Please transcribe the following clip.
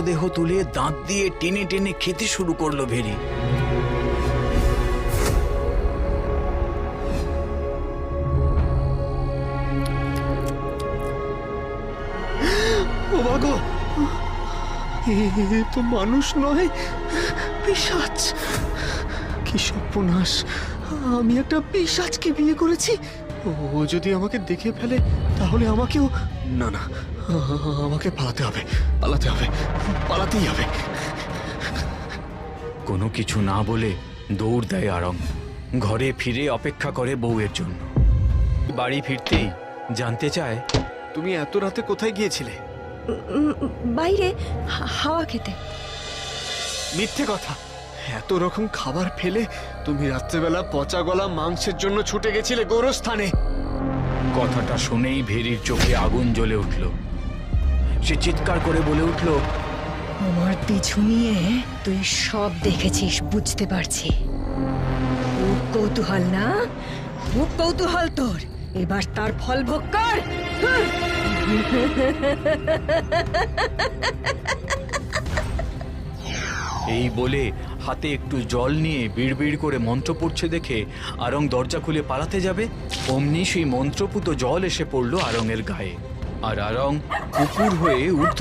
দেহ তুলে দাঁত দিয়ে টেনে টেনে খেতে শুরু করলো ভেরি। ও বাগো, এ তো মানুষ নয়, পিশাচ! কি সর্বনাশ! আমি একটা পিশাচকে বিয়ে করেছি। ও যদি আমাকে দেখে ফেলে তাহলে আমাকেও... না না, আমাকে পালাতে হবে, পালাতে হবে, পালাতেই হবে। কোনো কিছু না বলে দৌড় দেয় আরং। ঘরে ফিরে অপেক্ষা করে বউয়ের জন্য। বাড়ি ফিরতেই জানতে চায়, তুমি এত রাতে কোথায় গিয়েছিলে? বাইরে হাওয়া খেতে। মিথ্যে কথা! এত রকম খাবার ফেলে তুমি রাত্রেবেলা পচা গলা মাংসের জন্য ছুটে গেছিলে গোরস্থানে। কথাটা শুনেই ভেরির চোখে আগুন জ্বলে উঠল। সে চিৎকার করে বলে উঠল, আমার পিছু নিয়ে তুই সব দেখেছিস, বুঝতে পারছি। খুব কৌতূহল না? খুব কৌতূহল তোর। এবার তার ফল ভোগ কর। এই বলে হাতে একটু জল নিয়ে বিড়বিড় করে মন্ত্র পড়ছে দেখে আরং দরজা খুলে পালাতে যাবে, অমনি সেই মন্ত্রপুত জল এসে পড়ল আরঙের গায়ে। আর আরং কুকুর হয়ে উঠতে